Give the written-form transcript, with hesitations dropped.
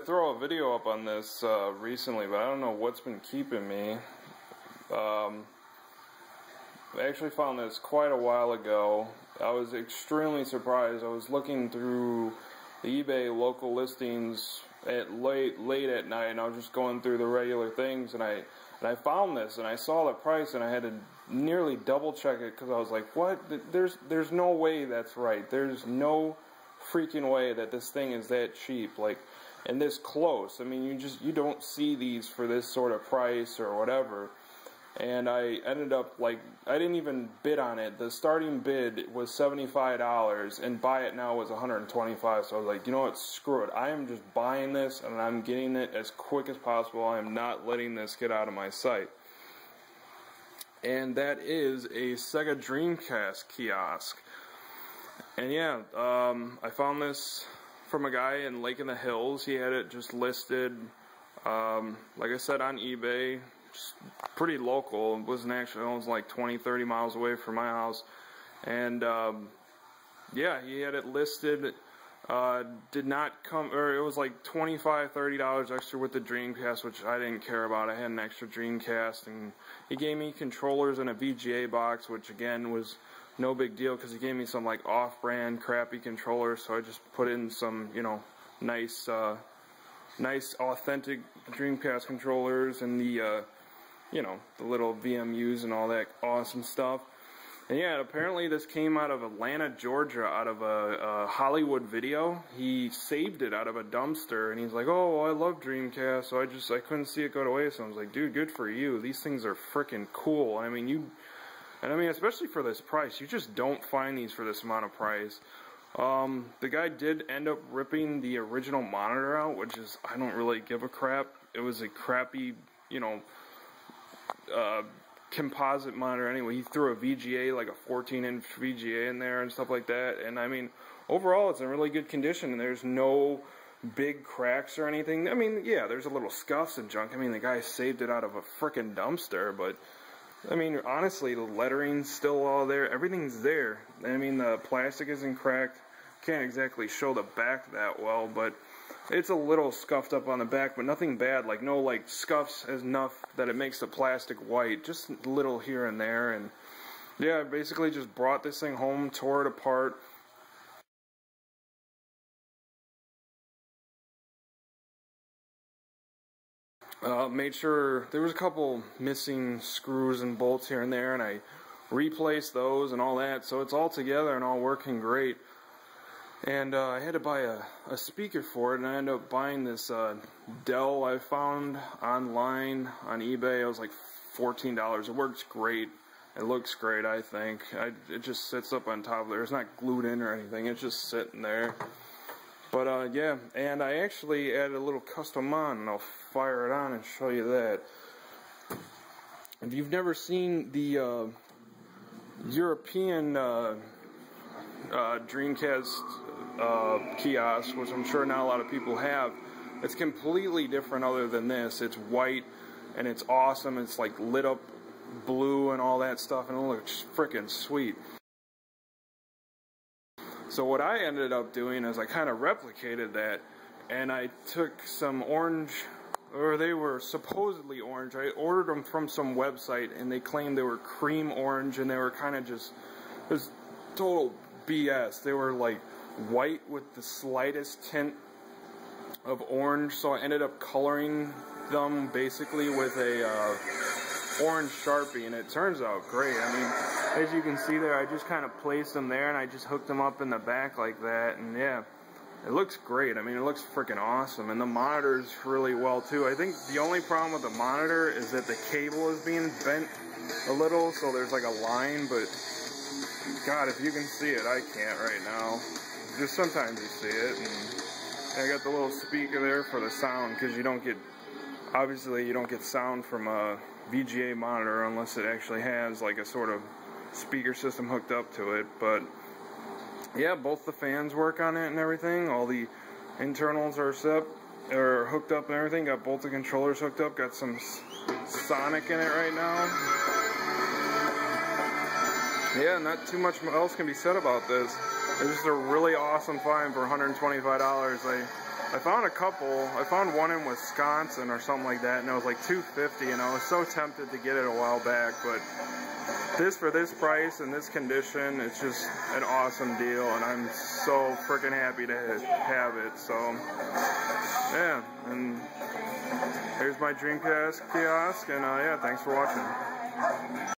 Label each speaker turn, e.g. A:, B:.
A: throw a video up on this recently, but I don't know what's been keeping me. I actually found this quite a while ago. I was extremely surprised. I was looking through the eBay local listings at late at night, and I was just going through the regular things, and I found this, and I saw the price, and I had to nearly double check it because I was like, what? There's no way that's right. There's no freaking way that this thing is that cheap, like, and this close. I mean, you don't see these for this sort of price or whatever. And I ended up, like, I didn't even bid on it. The starting bid was $75, and buy it now was $125. So I was like, you know what, screw it. I am just buying this, and I'm getting it as quick as possible. I am not letting this get out of my sight. And that is a Sega Dreamcast kiosk. And yeah, I found this from a guy in Lake in the Hills. He had it just listed, like I said, on eBay. Just pretty local. It wasn't actually, it was like 20-30 miles away from my house. And yeah, he had it listed. Did not come, or it was like $25-30 extra with the Dreamcast, which I didn't care about. I had an extra Dreamcast, and he gave me controllers and a VGA box, which again was no big deal because he gave me some like off-brand crappy controllers. So I just put in some, you know, nice authentic Dreamcast controllers and the you know, the little VMUs and all that awesome stuff. And yeah, apparently this came out of Atlanta, Georgia, out of a Hollywood video. He saved it out of a dumpster, and he's like, oh, I love Dreamcast, so I couldn't see it go to waste. So I was like, dude, good for you. These things are freaking cool. I mean, especially for this price, you just don't find these for this amount of price. The guy did end up ripping the original monitor out, which is, I don't really give a crap. It was a crappy, you know, composite monitor anyway. He threw a VGA, like a 14-inch VGA in there and stuff like that, and I mean, overall it's in really good condition, and there's no big cracks or anything. I mean, yeah, there's a little scuffs and junk. I mean, the guy saved it out of a frickin' dumpster, but I mean, honestly, the lettering's still all there. Everything's there. I mean, the plastic isn't cracked. Can't exactly show the back that well, but it's a little scuffed up on the back, but nothing bad. Like, no, like, scuffs enough that it makes the plastic white. Just a little here and there. And yeah, I basically just brought this thing home, tore it apart. Made sure there was a couple missing screws and bolts here and there, and I replaced those and all that, so it's all together and all working great. And I had to buy a speaker for it, and I ended up buying this Dell I found online on eBay. It was like $14. It works great. It looks great, I think. It just sits up on top of there. It's not glued in or anything. It's just sitting there. But yeah, and I actually added a little custom mod, and I'll fire it on and show you that. If you've never seen the European Dreamcast kiosk, which I'm sure not a lot of people have, it's completely different other than this. It's white, and it's awesome. It's like lit up blue and all that stuff, and it looks freaking sweet. So what I ended up doing is I kind of replicated that, and I took some orange, or they were supposedly orange. I ordered them from some website, and they claimed they were cream orange, and they were kind of just, it was total BS. They were like white with the slightest tint of orange, so I ended up coloring them basically with a orange Sharpie, and it turns out great. I mean, as you can see there, I just kind of placed them there, and I just hooked them up in the back like that, and yeah, it looks great. I mean, it looks freaking awesome, and the monitor's really well too. I think the only problem with the monitor is that the cable is being bent a little, so there's like a line, but God, if you can see it, I can't right now. Just sometimes you see it, and I got the little speaker there for the sound, because you don't get, obviously you don't get sound from a VGA monitor unless it actually has like a sort of speaker system hooked up to it. But yeah, both the fans work on it and everything. All the internals are hooked up and everything. Got both the controllers hooked up. Got some Sonic in it right now. Yeah, not too much else can be said about this. It's just a really awesome find for $125. I found a couple. I found one in Wisconsin or something like that, and it was like $250, and I was so tempted to get it a while back, but this, for this price and this condition, it's just an awesome deal, and I'm so freaking happy to have it. So yeah, and here's my Dreamcast kiosk, and yeah, thanks for watching.